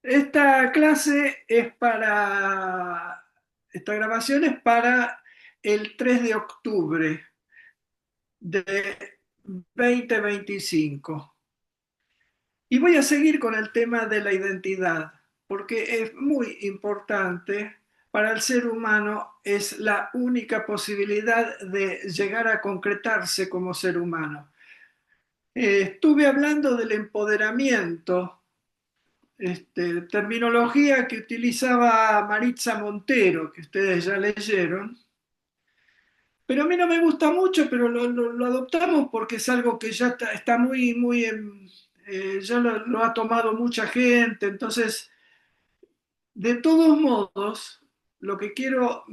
Esta clase es para, esta grabación es para el 3 de octubre de 2025. Y voy a seguir con el tema de la identidad, porque es muy importante para el ser humano, es la única posibilidad de llegar a concretarse como ser humano. Estuve hablando del empoderamiento, terminología que utilizaba Maritza Montero, que ustedes ya leyeron, pero a mí no me gusta mucho, pero lo adoptamos porque es algo que ya está muy, muy, ya lo ha tomado mucha gente. Entonces, de todos modos, lo que quiero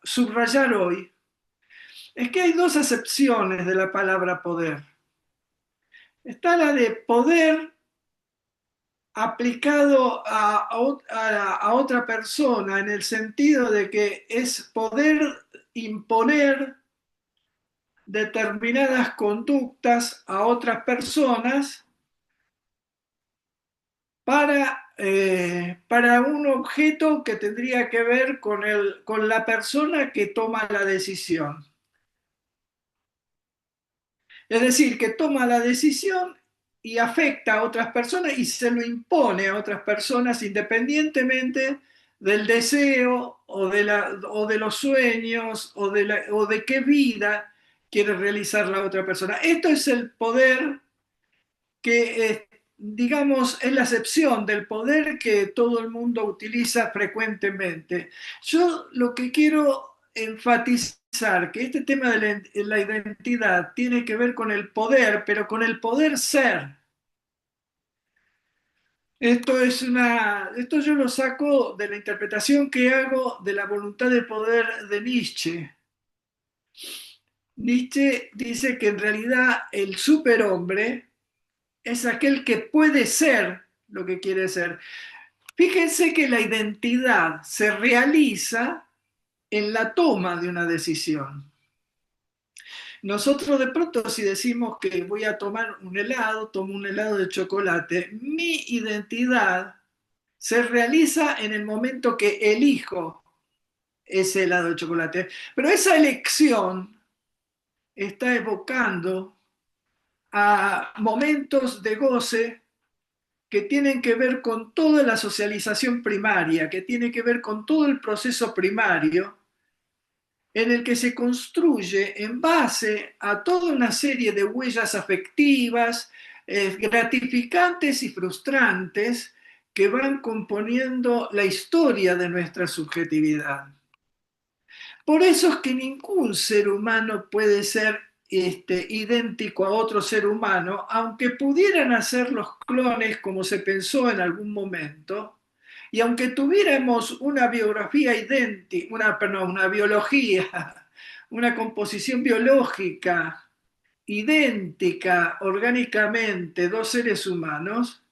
subrayar hoy es que hay dos acepciones de la palabra poder. Está la de poder aplicado a otra persona en el sentido de que es poder imponer determinadas conductas a otras personas para un objeto que tendría que ver con la persona que toma la decisión. Es decir, que toma la decisión y afecta a otras personas y se lo impone a otras personas independientemente del deseo o de los sueños o de qué vida quiere realizar la otra persona. Esto es el poder que, digamos, es la acepción del poder que todo el mundo utiliza frecuentemente. Yo lo que quiero enfatizar, que este tema de la identidad tiene que ver con el poder, pero con el poder ser. Esto yo lo saco de la interpretación que hago de la voluntad de poder de Nietzsche. Nietzsche dice que en realidad el superhombre es aquel que puede ser lo que quiere ser. Fíjense que la identidad se realiza en la toma de una decisión. Nosotros de pronto si decimos que voy a tomar un helado, tomo un helado de chocolate, mi identidad se realiza en el momento que elijo ese helado de chocolate. Pero esa elección está evocando a momentos de goce que tienen que ver con toda la socialización primaria, que tiene que ver con todo el proceso primario en el que se construye en base a toda una serie de huellas afectivas, gratificantes y frustrantes que van componiendo la historia de nuestra subjetividad. Por eso es que ningún ser humano puede ser idéntico a otro ser humano, aunque pudieran hacer los clones como se pensó en algún momento, y aunque tuviéramos una biografía idéntica, perdón, una biología, una composición biológica idéntica orgánicamente, dos seres humanos,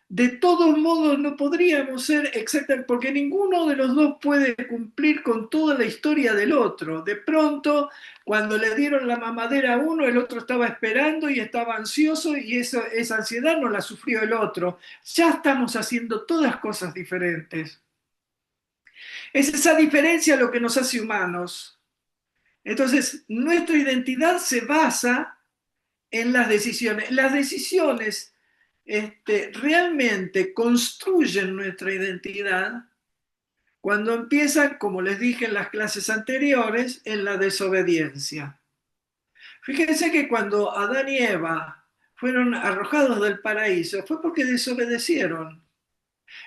de todos modos no podríamos ser exactamente, porque ninguno de los dos puede cumplir con toda la historia del otro. De pronto, cuando le dieron la mamadera a uno, el otro estaba esperando y estaba ansioso y esa ansiedad no la sufrió el otro. Ya estamos haciendo todas cosas diferentes. Es esa diferencia lo que nos hace humanos. Entonces, nuestra identidad se basa en las decisiones. Las decisiones realmente construyen nuestra identidad cuando empiezan, como les dije en las clases anteriores, en la desobediencia. Fíjense que cuando Adán y Eva fueron arrojados del paraíso fue porque desobedecieron.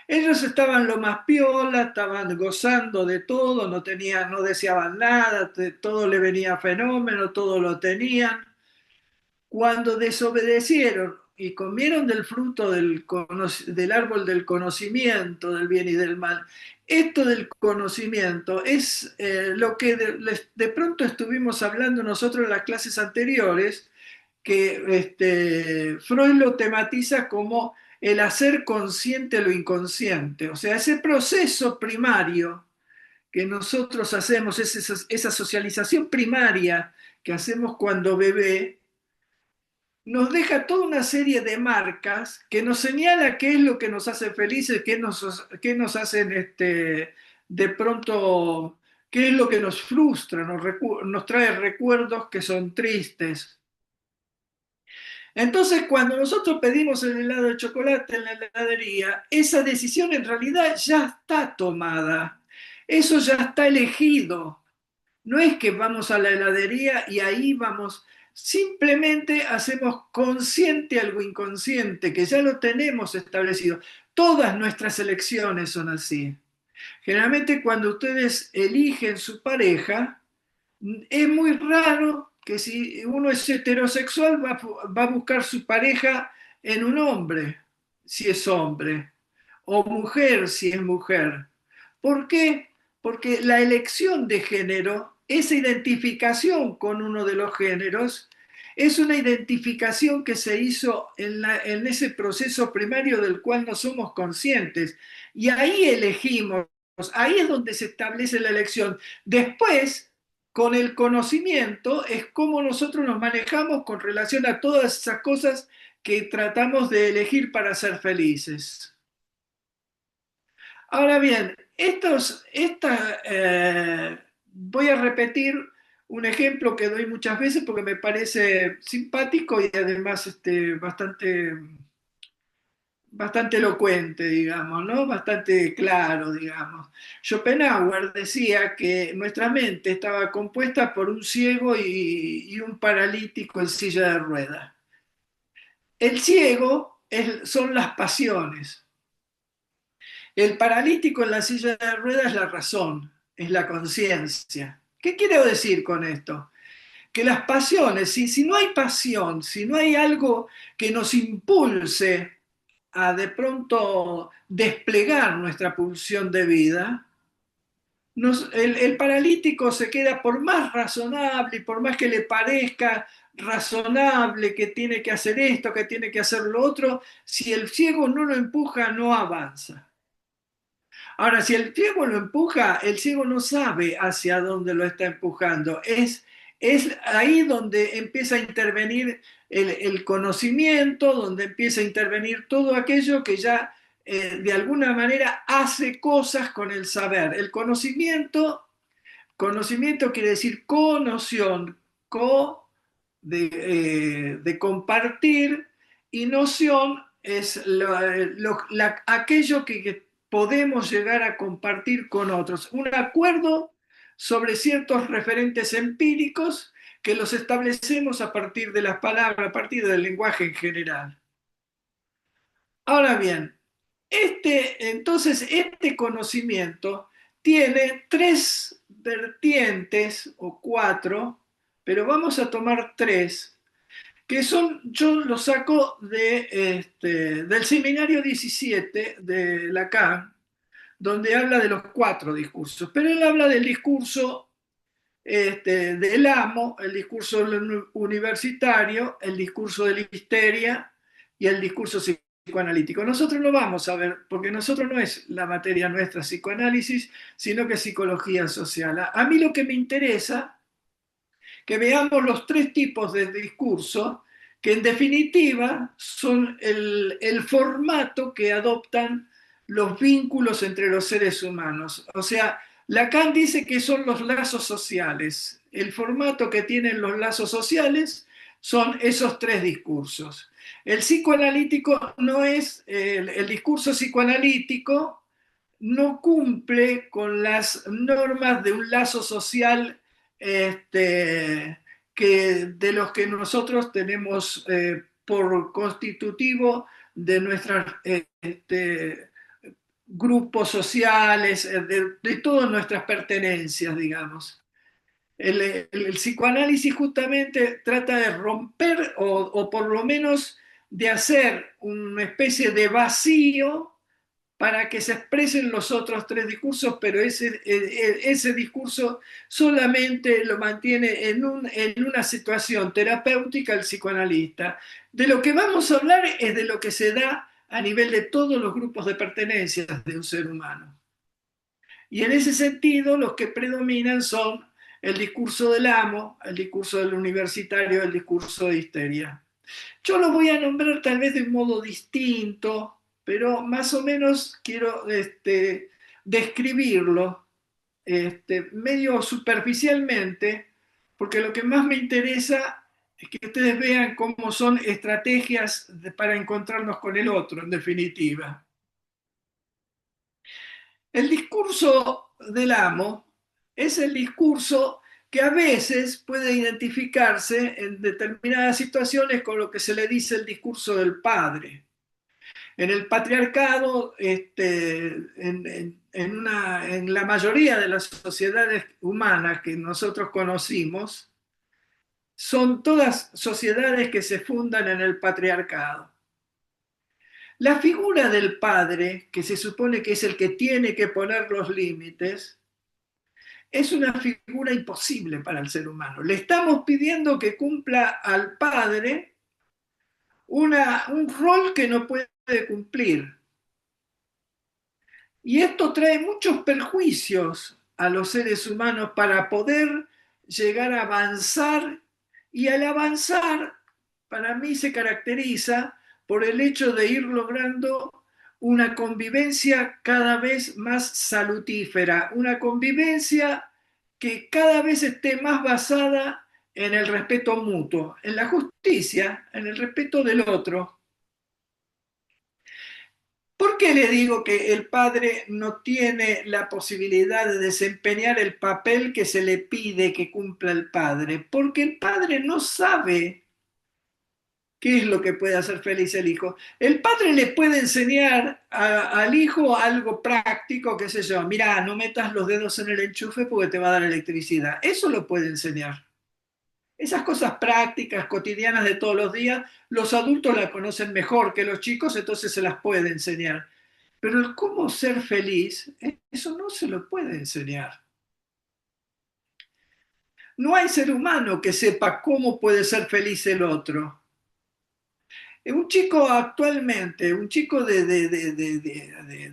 Ellos estaban lo más piola, estaban gozando de todo, no deseaban nada, todo le venía fenómeno, todo lo tenían. Cuando desobedecieron y comieron del fruto del árbol del conocimiento del bien y del mal, esto del conocimiento es lo que de pronto estuvimos hablando nosotros en las clases anteriores, que Freud lo tematiza como el hacer consciente lo inconsciente, o sea, ese proceso primario que nosotros hacemos, esa socialización primaria que hacemos cuando bebé, nos deja toda una serie de marcas que nos señala qué es lo que nos hace felices, qué nos hacen de pronto, qué es lo que nos frustra, nos trae recuerdos que son tristes. Entonces, cuando nosotros pedimos el helado de chocolate en la heladería, esa decisión en realidad ya está tomada, eso ya está elegido. No es que vamos a la heladería y ahí vamos, simplemente hacemos consciente algo inconsciente, que ya lo tenemos establecido. Todas nuestras elecciones son así. Generalmente cuando ustedes eligen su pareja, es muy raro que si uno es heterosexual va a buscar su pareja en un hombre, si es hombre, o mujer, si es mujer. ¿Por qué? Porque la elección de género, esa identificación con uno de los géneros, es una identificación que se hizo en ese proceso primario del cual no somos conscientes. Y ahí elegimos, ahí es donde se establece la elección. Después, con el conocimiento, es cómo nosotros nos manejamos con relación a todas esas cosas que tratamos de elegir para ser felices. Ahora bien, voy a repetir un ejemplo que doy muchas veces porque me parece simpático y además bastante elocuente, digamos, ¿no? Bastante claro, digamos. Schopenhauer decía que nuestra mente estaba compuesta por un ciego y un paralítico en silla de ruedas. El ciego son las pasiones. El paralítico en la silla de ruedas es la razón, es la conciencia. ¿Qué quiero decir con esto? Que las pasiones, si no hay pasión, si no hay algo que nos impulse a de pronto desplegar nuestra pulsión de vida, el paralítico se queda por más razonable y por más que le parezca razonable que tiene que hacer esto, que tiene que hacer lo otro, si el ciego no lo empuja, no avanza. Ahora, si el ciego lo empuja, el ciego no sabe hacia dónde lo está empujando. Es ahí donde empieza a intervenir el conocimiento, donde empieza a intervenir todo aquello que ya de alguna manera hace cosas con el saber. El conocimiento quiere decir conoción, de compartir, y noción es aquello que podemos llegar a compartir con otros. Un acuerdo sobre ciertos referentes empíricos que los establecemos a partir de las palabras, a partir del lenguaje en general. Ahora bien, entonces este conocimiento tiene tres vertientes o cuatro, pero vamos a tomar tres, que son, yo lo saco del seminario 17 de Lacan, donde habla de los cuatro discursos, pero él habla del discurso del amo, el discurso universitario, el discurso de la histeria y el discurso psicoanalítico. Nosotros no vamos a ver, porque nosotros no es la materia nuestra psicoanálisis, sino que es psicología social. A mí lo que me interesa que veamos los tres tipos de discurso, que en definitiva son el formato que adoptan los vínculos entre los seres humanos. O sea, Lacan dice que son los lazos sociales. El formato que tienen los lazos sociales son esos tres discursos. El psicoanalítico no es, el discurso psicoanalítico no cumple con las normas de un lazo social de los que nosotros tenemos por constitutivo de nuestros grupos sociales, de todas nuestras pertenencias, digamos. El psicoanálisis justamente trata de romper o por lo menos de hacer una especie de vacío para que se expresen los otros tres discursos, pero ese discurso solamente lo mantiene en una situación terapéutica el psicoanalista. De lo que vamos a hablar es de lo que se da a nivel de todos los grupos de pertenencias de un ser humano. Y en ese sentido, los que predominan son el discurso del amo, el discurso del universitario, el discurso de histeria. Yo lo voy a nombrar tal vez de un modo distinto, pero más o menos quiero describirlo medio superficialmente, porque lo que más me interesa es que ustedes vean cómo son estrategias para encontrarnos con el otro, en definitiva. El discurso del amo es el discurso que a veces puede identificarse en determinadas situaciones con lo que se le dice el discurso del padre. En el patriarcado, en la mayoría de las sociedades humanas que nosotros conocimos, son todas sociedades que se fundan en el patriarcado. La figura del padre, que se supone que es el que tiene que poner los límites, es una figura imposible para el ser humano. Le estamos pidiendo que cumpla al padre un rol que no puede cumplir. Y esto trae muchos perjuicios a los seres humanos para poder llegar a avanzar, y al avanzar para mí se caracteriza por el hecho de ir logrando una convivencia cada vez más salutífera, una convivencia que cada vez esté más basada en el respeto mutuo, en la justicia, en el respeto del otro. ¿Por qué le digo que el padre no tiene la posibilidad de desempeñar el papel que se le pide que cumpla el padre? Porque el padre no sabe qué es lo que puede hacer feliz el hijo. El padre le puede enseñar al hijo algo práctico, qué sé yo, mira, no metas los dedos en el enchufe porque te va a dar electricidad. Eso lo puede enseñar. Esas cosas prácticas, cotidianas de todos los días, los adultos las conocen mejor que los chicos, entonces se las puede enseñar. Pero el cómo ser feliz, eso no se lo puede enseñar. No hay ser humano que sepa cómo puede ser feliz el otro. Un chico actualmente, un chico de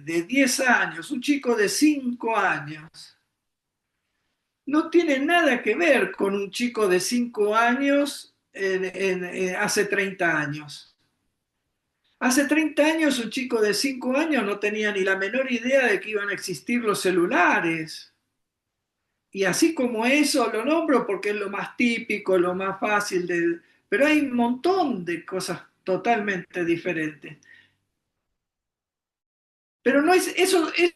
10 años, un chico de 5 años, no tiene nada que ver con un chico de 5 años hace 30 años. Hace 30 años un chico de 5 años no tenía ni la menor idea de que iban a existir los celulares. Y así como eso lo nombro porque es lo más típico, lo más fácil de... Pero hay un montón de cosas totalmente diferentes. Pero no es eso en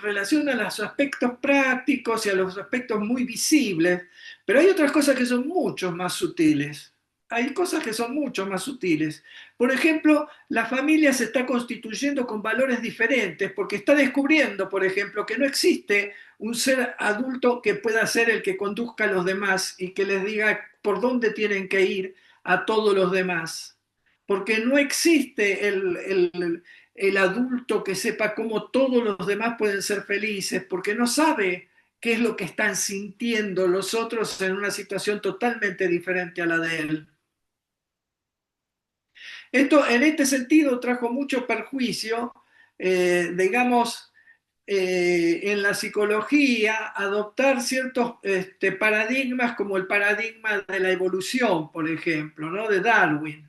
relación a los aspectos prácticos y a los aspectos muy visibles, pero hay otras cosas que son mucho más sutiles. Hay cosas que son mucho más sutiles. Por ejemplo, la familia se está constituyendo con valores diferentes porque está descubriendo, por ejemplo, que no existe un ser adulto que pueda ser el que conduzca a los demás y que les diga por dónde tienen que ir a todos los demás. Porque no existe el adulto que sepa cómo todos los demás pueden ser felices, porque no sabe qué es lo que están sintiendo los otros en una situación totalmente diferente a la de él. Esto, en este sentido, trajo mucho perjuicio, digamos, en la psicología, adoptar ciertos paradigmas como el paradigma de la evolución, por ejemplo, ¿no? De Darwin.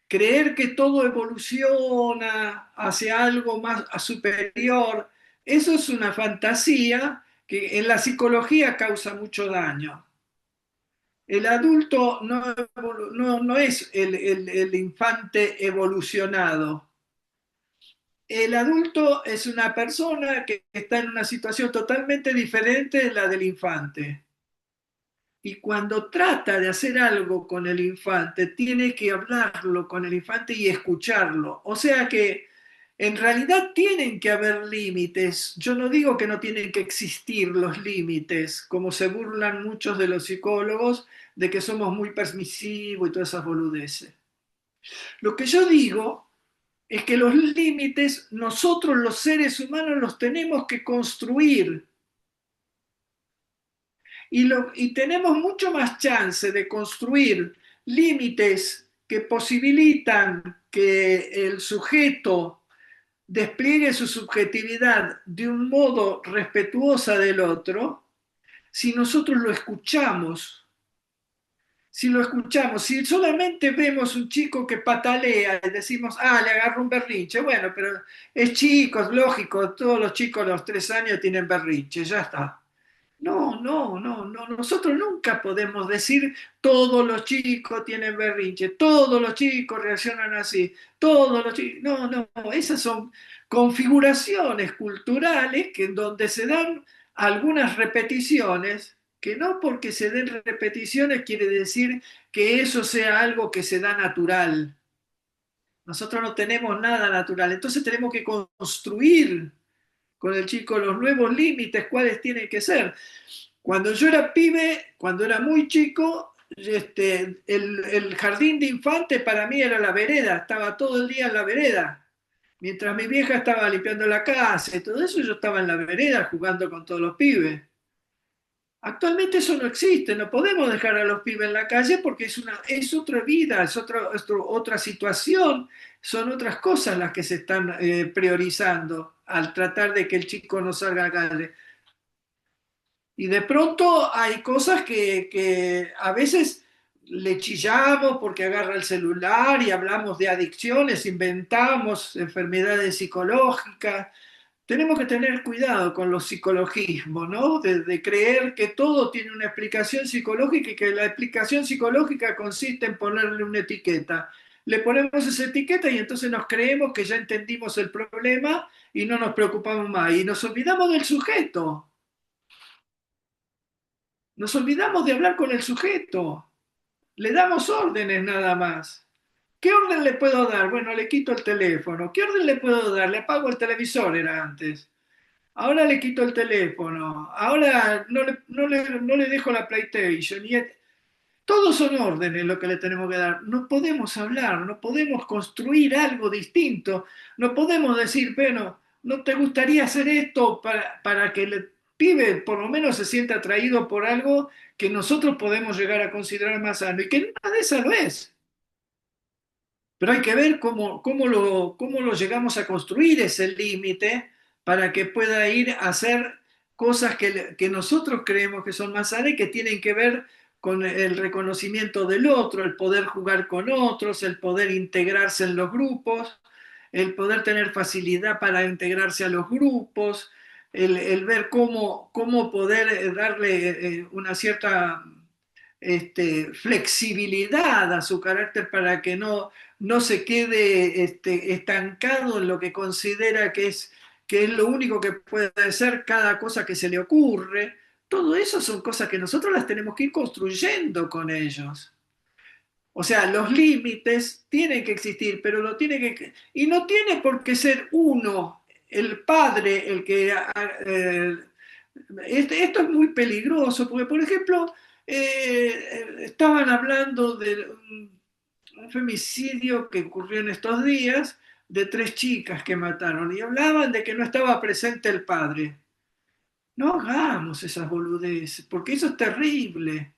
Creer que todo evoluciona hacia algo más superior, eso es una fantasía que en la psicología causa mucho daño. El adulto no es el infante evolucionado. El adulto es una persona que está en una situación totalmente diferente de la del infante. Y cuando trata de hacer algo con el infante, tiene que hablarlo con el infante y escucharlo. O sea que en realidad tienen que haber límites. Yo no digo que no tienen que existir los límites, como se burlan muchos de los psicólogos de que somos muy permisivos y todas esas boludeces. Lo que yo digo es que los límites nosotros los seres humanos los tenemos que construir. Y tenemos mucho más chance de construir límites que posibilitan que el sujeto despliegue su subjetividad de un modo respetuosa del otro si nosotros lo escuchamos, si lo escuchamos, si solamente vemos un chico que patalea y decimos, ah, le agarró un berrinche, bueno, pero es chico, es lógico, todos los chicos a los 3 años tienen berrinche, ya está. No, no, no, no, nosotros nunca podemos decir todos los chicos tienen berrinche, todos los chicos reaccionan así, todos los chicos, no, no, esas son configuraciones culturales que en donde se dan algunas repeticiones, que no porque se den repeticiones quiere decir que eso sea algo que se da natural. Nosotros no tenemos nada natural, entonces tenemos que construir con el chico los nuevos límites, cuáles tienen que ser. Cuando yo era pibe, cuando era muy chico, el jardín de infante para mí era la vereda, estaba todo el día en la vereda. Mientras mi vieja estaba limpiando la casa y todo eso, yo estaba en la vereda jugando con todos los pibes. Actualmente eso no existe, no podemos dejar a los pibes en la calle porque es otra vida, otra situación, son otras cosas las que se están priorizando al tratar de que el chico no salga a la calle. Y de pronto hay cosas que a veces le chillamos porque agarra el celular y hablamos de adicciones, inventamos enfermedades psicológicas. Tenemos que tener cuidado con los psicologismos, ¿no? De creer que todo tiene una explicación psicológica y que la explicación psicológica consiste en ponerle una etiqueta. Le ponemos esa etiqueta y entonces nos creemos que ya entendimos el problema y no nos preocupamos más. Y nos olvidamos del sujeto. Nos olvidamos de hablar con el sujeto. Le damos órdenes nada más. ¿Qué orden le puedo dar? Bueno, le quito el teléfono. ¿Qué orden le puedo dar? Le apago el televisor, era antes. Ahora le quito el teléfono. Ahora no le dejo la PlayStation. Todos son órdenes lo que le tenemos que dar. No podemos hablar, no podemos construir algo distinto. No podemos decir, bueno, ¿no te gustaría hacer esto para que el pibe por lo menos se sienta atraído por algo que nosotros podemos llegar a considerar más sano? Y que nada de eso lo es. Pero hay que ver cómo lo llegamos a construir ese límite para que pueda ir a hacer cosas que nosotros creemos que son más sanas y que tienen que ver con el reconocimiento del otro, el poder jugar con otros, el poder integrarse en los grupos, el poder tener facilidad para integrarse a los grupos, el ver cómo poder darle una cierta flexibilidad a su carácter para que no se quede estancado en lo que considera que es lo único que puede ser cada cosa que se le ocurre. Todo eso son cosas que nosotros las tenemos que ir construyendo con ellos. O sea, los límites tienen que existir, pero lo tiene que... Y no tiene por qué ser uno, el padre, el que... esto es muy peligroso, porque, por ejemplo, estaban hablando de un femicidio que ocurrió en estos días de 3 chicas que mataron y hablaban de que no estaba presente el padre. No hagamos esas boludeces, porque eso es terrible.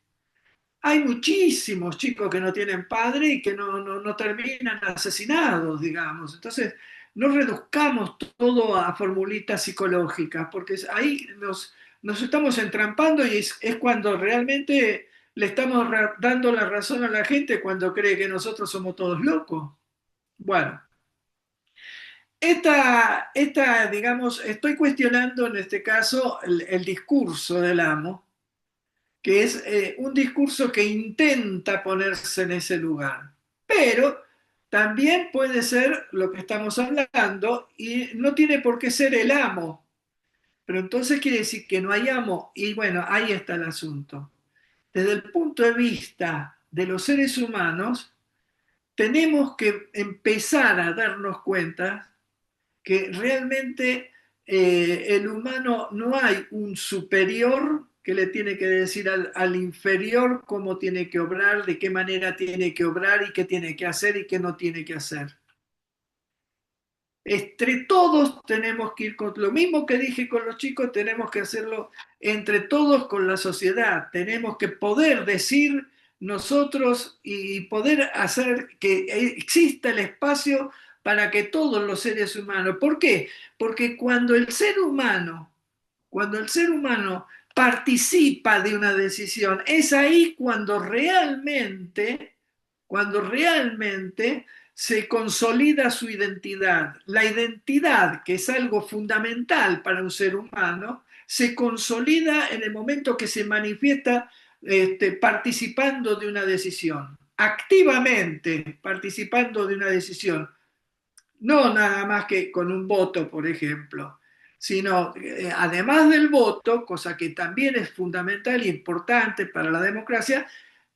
Hay muchísimos chicos que no tienen padre y que no terminan asesinados, digamos. Entonces, no reduzcamos todo a formulitas psicológicas, porque ahí nos estamos entrampando y es cuando realmente le estamos dando la razón a la gente cuando cree que nosotros somos todos locos. Bueno, digamos, estoy cuestionando en este caso el discurso del amo, que es un discurso que intenta ponerse en ese lugar. Pero también puede ser lo que estamos hablando y no tiene por qué ser el amo. Pero entonces quiere decir que no hay amo y bueno, ahí está el asunto. Desde el punto de vista de los seres humanos, tenemos que empezar a darnos cuenta que realmente el humano no hay un superior que le tiene que decir al inferior cómo tiene que obrar, de qué manera tiene que obrar y qué tiene que hacer y qué no tiene que hacer. Entre todos tenemos que ir con lo mismo que dije con los chicos, tenemos que hacerlo entre todos con la sociedad. Tenemos que poder decir nosotros y poder hacer que exista el espacio para que todos los seres humanos. ¿Por qué? Porque cuando el ser humano participa de una decisión. Es ahí cuando realmente se consolida su identidad. La identidad, que es algo fundamental para un ser humano, se consolida en el momento que se manifiesta participando de una decisión, activamente participando de una decisión, no nada más que con un voto, por ejemplo, sino además del voto, cosa que también es fundamental e importante para la democracia,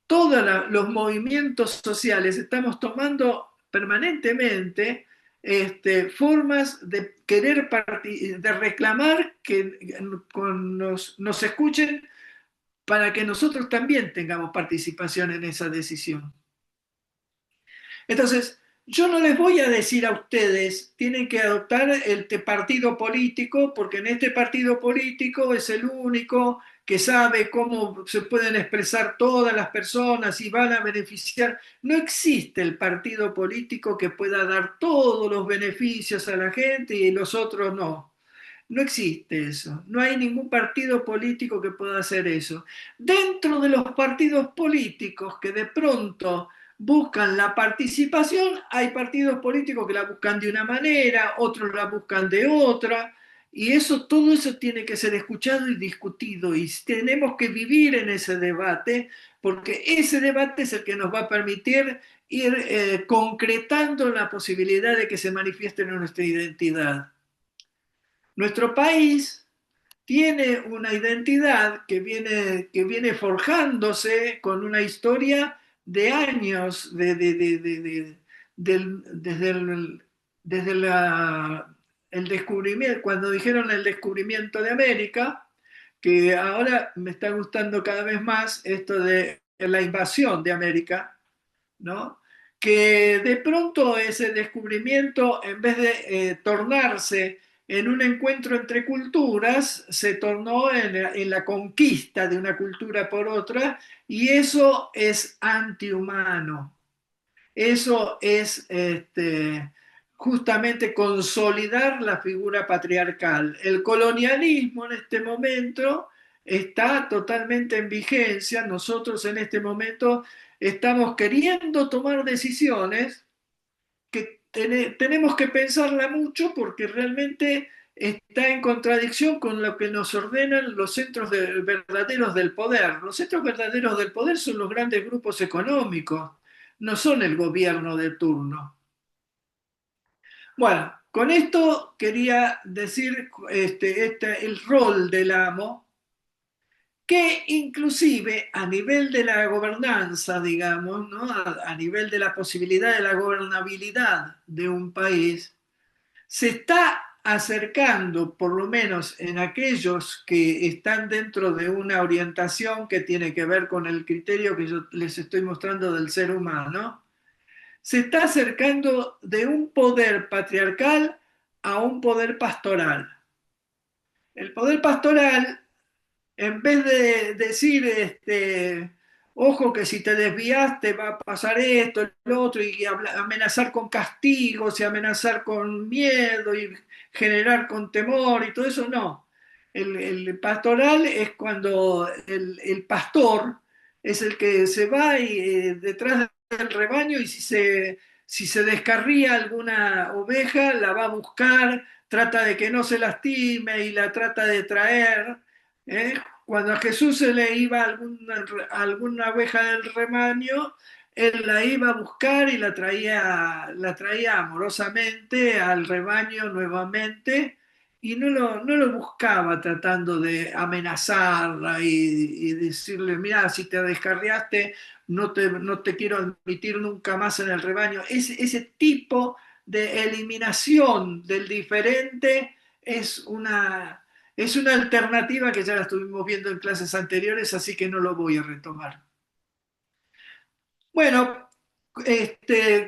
todos los movimientos sociales estamos tomando permanentemente formas de querer de reclamar que nos escuchen para que nosotros también tengamos participación en esa decisión. Entonces, yo no les voy a decir a ustedes, tienen que adoptar el partido político, porque en este partido político es el único que sabe cómo se pueden expresar todas las personas y van a beneficiar. No existe el partido político que pueda dar todos los beneficios a la gente y los otros no. No existe eso. No hay ningún partido político que pueda hacer eso. Dentro de los partidos políticos que de pronto buscan la participación, hay partidos políticos que la buscan de una manera, otros la buscan de otra, y eso, todo eso tiene que ser escuchado y discutido, y tenemos que vivir en ese debate, porque ese debate es el que nos va a permitir ir concretando la posibilidad de que se manifieste nuestra identidad. Nuestro país tiene una identidad que viene forjándose con una historia de años, desde el descubrimiento, cuando dijeron el descubrimiento de América, que ahora me está gustando cada vez más esto de la invasión de América, ¿no? Que de pronto ese descubrimiento, en vez de tornarse en un encuentro entre culturas, se tornó en la conquista de una cultura por otra, y eso es antihumano. Eso es justamente consolidar la figura patriarcal. El colonialismo en este momento está totalmente en vigencia. Nosotros en este momento estamos queriendo tomar decisiones que tenemos que pensarla mucho, porque realmente está en contradicción con lo que nos ordenan los centros verdaderos del poder. Los centros verdaderos del poder son los grandes grupos económicos, no son el gobierno de turno. Bueno, con esto quería decir el rol del amo, que inclusive a nivel de la gobernanza, digamos, ¿no? A nivel de la posibilidad de la gobernabilidad de un país, se está acercando, por lo menos en aquellos que están dentro de una orientación que tiene que ver con el criterio que yo les estoy mostrando del ser humano, se está acercando de un poder patriarcal a un poder pastoral. El poder pastoral, en vez de decir, ojo que si te desviaste va a pasar esto, lo otro, y amenazar con castigos y amenazar con miedo y generar con temor y todo eso, no. El pastoral es cuando el pastor es el que se va detrás del rebaño, y si se descarría alguna oveja, la va a buscar, trata de que no se lastime y la trata de traer. ¿eh? Cuando a Jesús se le iba alguna oveja del rebaño, él la iba a buscar y la traía amorosamente al rebaño nuevamente, y no lo buscaba tratando de amenazarla y decirle, mira, si te descarriaste, no te quiero admitir nunca más en el rebaño. Ese tipo de eliminación del diferente es una alternativa que ya la estuvimos viendo en clases anteriores, así que no lo voy a retomar. Bueno,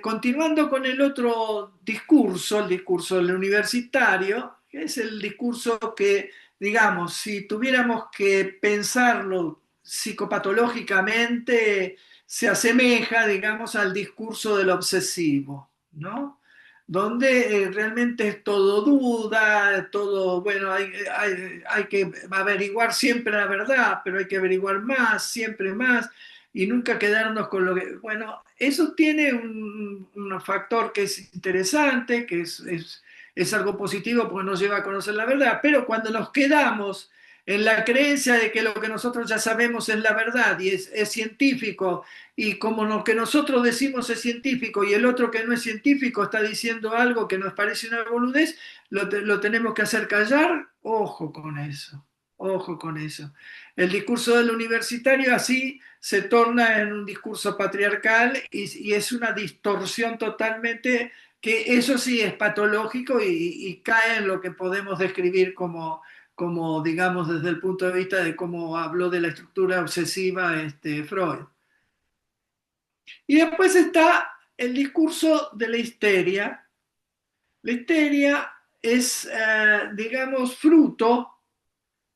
continuando con el otro discurso, el discurso del universitario, que es el discurso que, digamos, si tuviéramos que pensarlo psicopatológicamente, se asemeja, digamos, al discurso del obsesivo, ¿no? donde realmente es todo duda, todo, bueno, hay que averiguar siempre la verdad, pero hay que averiguar más, siempre más, y nunca quedarnos con lo que, bueno, eso tiene un factor que es interesante, que es algo positivo porque nos lleva a conocer la verdad, pero cuando nos quedamos en la creencia de que lo que nosotros ya sabemos es la verdad y es científico, y como lo que nosotros decimos es científico y el otro que no es científico está diciendo algo que nos parece una boludez, lo tenemos que hacer callar, ojo con eso, ojo con eso. El discurso del universitario así se torna en un discurso patriarcal y es una distorsión totalmente que eso sí es patológico y cae en lo que podemos describir como, digamos, desde el punto de vista de cómo habló de la estructura obsesiva Freud. Y después está el discurso de la histeria. La histeria es, digamos, fruto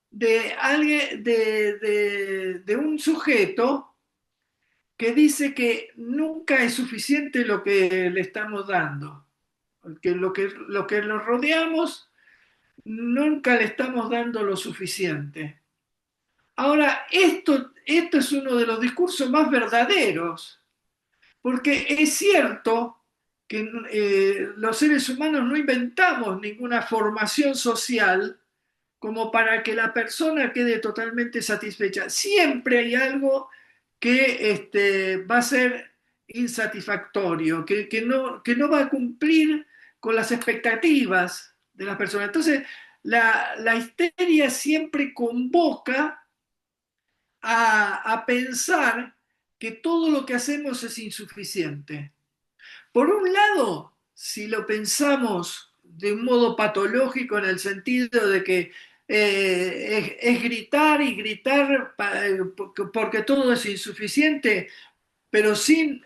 de, alguien, de un sujeto que dice que nunca es suficiente lo que le estamos dando, que lo que nos rodeamos nunca le estamos dando lo suficiente. Ahora, esto es uno de los discursos más verdaderos, porque es cierto que los seres humanos no inventamos ninguna formación social como para que la persona quede totalmente satisfecha. Siempre hay algo que va a ser insatisfactorio, que no va a cumplir con las expectativas de las personas. Entonces, la histeria siempre convoca a pensar que todo lo que hacemos es insuficiente. Por un lado, si lo pensamos de un modo patológico en el sentido de que es gritar y gritar porque todo es insuficiente, pero sin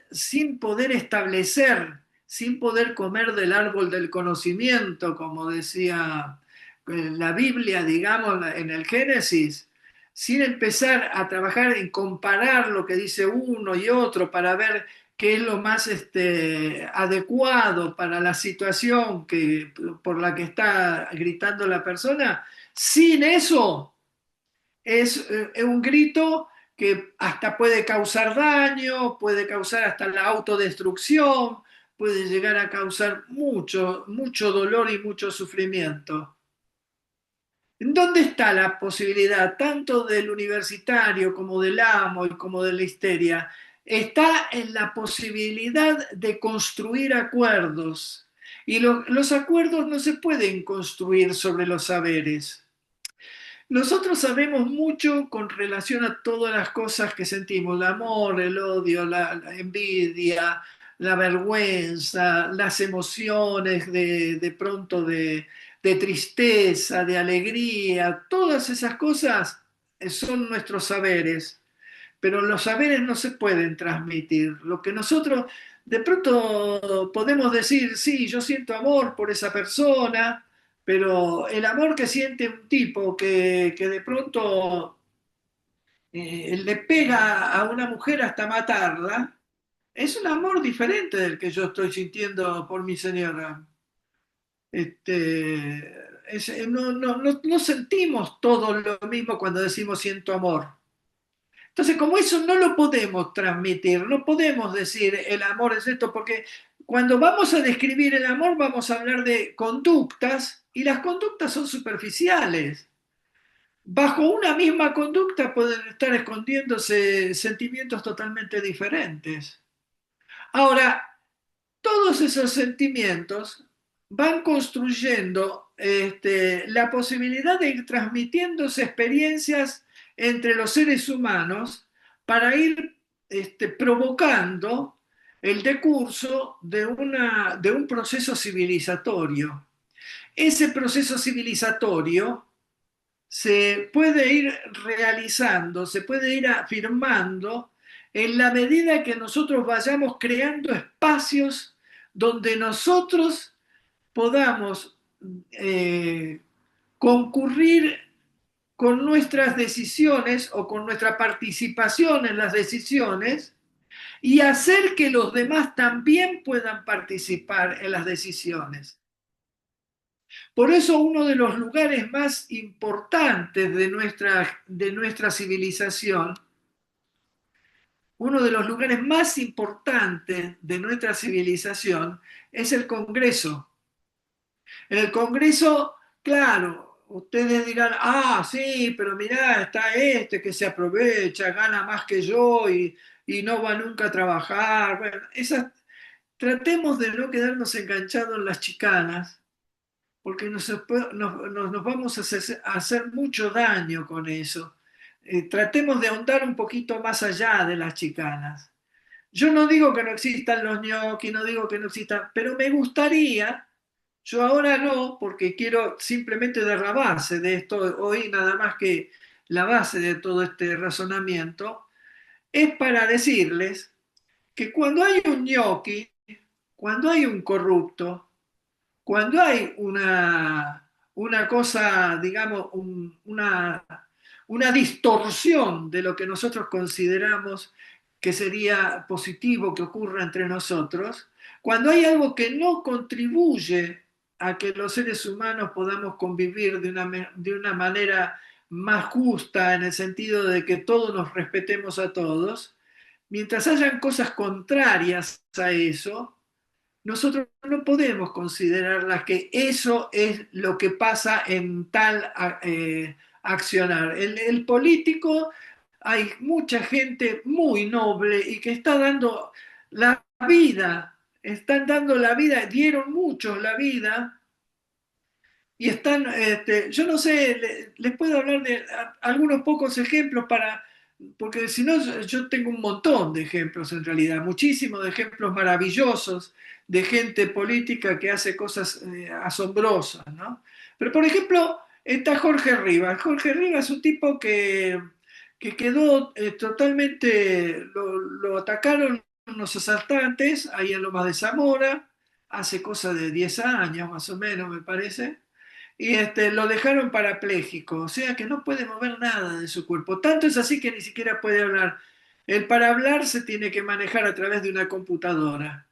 poder establecer, sin poder comer del árbol del conocimiento, como decía la Biblia, digamos, en el Génesis, sin empezar a trabajar en comparar lo que dice uno y otro para ver qué es lo más adecuado para la situación por la que está gritando la persona, sin eso es un grito que hasta puede causar daño, puede causar hasta la autodestrucción, puede llegar a causar mucho, mucho dolor y mucho sufrimiento. ¿En dónde está la posibilidad, tanto del universitario como del amo y como de la histeria? Está en la posibilidad de construir acuerdos. Y los acuerdos no se pueden construir sobre los saberes. Nosotros sabemos mucho con relación a todas las cosas que sentimos, el amor, el odio, la envidia, la vergüenza, las emociones de pronto de tristeza, de alegría, todas esas cosas son nuestros saberes, pero los saberes no se pueden transmitir. Lo que nosotros de pronto podemos decir, sí, yo siento amor por esa persona, pero el amor que siente un tipo que de pronto le pega a una mujer hasta matarla, es un amor diferente del que yo estoy sintiendo por mi señora. No sentimos todo lo mismo cuando decimos siento amor. Entonces, como eso no lo podemos transmitir, no podemos decir el amor es esto, porque cuando vamos a describir el amor vamos a hablar de conductas y las conductas son superficiales. Bajo una misma conducta pueden estar escondiéndose sentimientos totalmente diferentes. Ahora, todos esos sentimientos van construyendo la posibilidad de ir transmitiéndose experiencias entre los seres humanos para ir provocando el decurso de un proceso civilizatorio. Ese proceso civilizatorio se puede ir realizando, se puede ir afirmando en la medida que nosotros vayamos creando espacios donde nosotros podamos eh, concurrir con nuestras decisiones o con nuestra participación en las decisiones y hacer que los demás también puedan participar en las decisiones. Por eso uno de los lugares más importantes de nuestra civilización, uno de los lugares más importantes de nuestra civilización es el Congreso. En el Congreso, claro, ustedes dirán, ah, sí, pero mirá, está este que se aprovecha, gana más que yo y no va nunca a trabajar. Bueno, tratemos de no quedarnos enganchados en las chicanas, porque nos vamos a hacer mucho daño con eso. Tratemos de ahondar un poquito más allá de las chicanas. Yo no digo que no existan los ñoquis, no digo que no existan, pero me gustaría, yo ahora no, porque quiero simplemente dar la base de esto, hoy nada más que la base de todo este razonamiento, es para decirles que cuando hay un ñoqui, cuando hay un corrupto, cuando hay una cosa, digamos, una distorsión de lo que nosotros consideramos que sería positivo que ocurra entre nosotros, cuando hay algo que no contribuye a que los seres humanos podamos convivir de una manera más justa, en el sentido de que todos nos respetemos a todos, mientras hayan cosas contrarias a eso, nosotros no podemos considerar que eso es lo que pasa en tal accionar. El político, hay mucha gente muy noble y que está dando la vida, están dando la vida, dieron muchos la vida y están, yo no sé, les puedo hablar de algunos pocos ejemplos porque si no, yo tengo un montón de ejemplos en realidad, muchísimos de ejemplos maravillosos de gente política que hace cosas asombrosas, ¿no? Pero por ejemplo, está Jorge Rivas. Jorge Rivas es un tipo que quedó totalmente, lo atacaron unos asaltantes ahí en Lomas de Zamora, hace cosa de 10 años más o menos, me parece, y lo dejaron parapléjico, o sea que no puede mover nada de su cuerpo. Tanto es así que ni siquiera puede hablar. El para hablar se tiene que manejar a través de una computadora.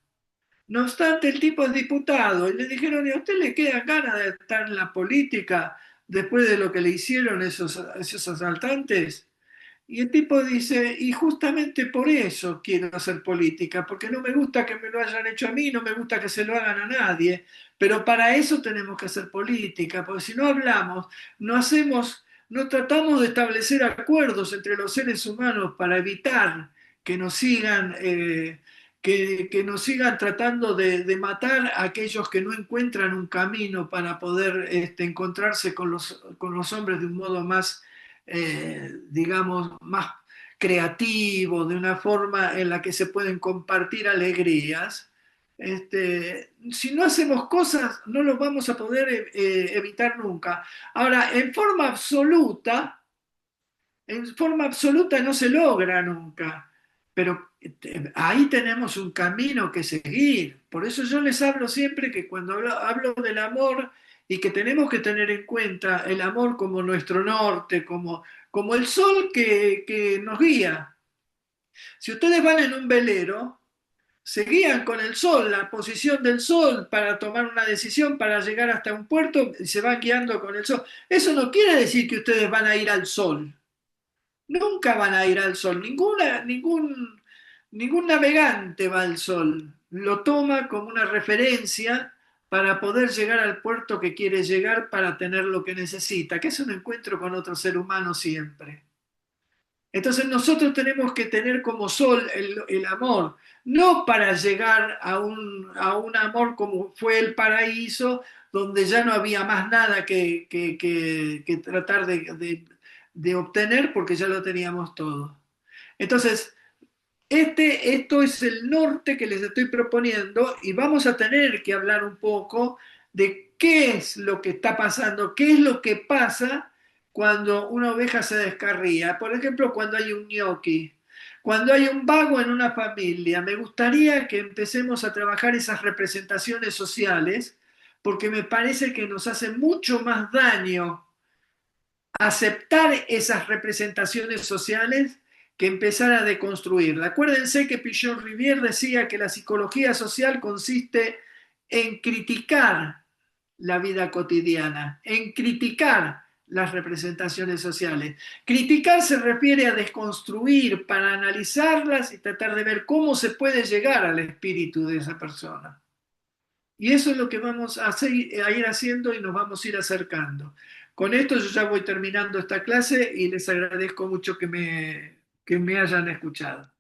No obstante, el tipo es diputado y le dijeron, ¿y a usted le quedan ganas de estar en la política después de lo que le hicieron esos asaltantes? Y el tipo dice, y justamente por eso quiero hacer política, porque no me gusta que me lo hayan hecho a mí, no me gusta que se lo hagan a nadie, pero para eso tenemos que hacer política, porque si no hablamos, no hacemos, no tratamos de establecer acuerdos entre los seres humanos para evitar que nos sigan, que nos sigan tratando de matar a aquellos que no encuentran un camino para poder encontrarse con los hombres de un modo más digamos, más creativo, de una forma en la que se pueden compartir alegrías, si no hacemos cosas, no los vamos a poder evitar nunca. Ahora, en forma absoluta no se logra nunca, pero ahí tenemos un camino que seguir. Por eso yo les hablo siempre que cuando hablo del amor y que tenemos que tener en cuenta el amor como nuestro norte, como el sol que nos guía. Si ustedes van en un velero, se guían con el sol, la posición del sol para tomar una decisión, para llegar hasta un puerto, y se van guiando con el sol. Eso no quiere decir que ustedes van a ir al sol. Nunca van a ir al sol. Ningún navegante va al sol. Lo toma como una referencia para poder llegar al puerto que quiere llegar para tener lo que necesita, que es un encuentro con otro ser humano siempre. Entonces nosotros tenemos que tener como sol el amor, no para llegar a un amor como fue el paraíso, donde ya no había más nada que tratar de obtener porque ya lo teníamos todo. Entonces, esto es el norte que les estoy proponiendo y vamos a tener que hablar un poco de qué es lo que está pasando, qué es lo que pasa cuando una oveja se descarría. Por ejemplo, cuando hay un ñoqui, cuando hay un vago en una familia. Me gustaría que empecemos a trabajar esas representaciones sociales porque me parece que nos hace mucho más daño aceptar esas representaciones sociales que empezar a deconstruirla. Acuérdense que Pichon Rivière decía que la psicología social consiste en criticar la vida cotidiana, en criticar las representaciones sociales. Criticar se refiere a desconstruir para analizarlas y tratar de ver cómo se puede llegar al espíritu de esa persona. Y eso es lo que vamos a ir haciendo y nos vamos a ir acercando. Con esto yo ya voy terminando esta clase y les agradezco mucho que me hayan escuchado.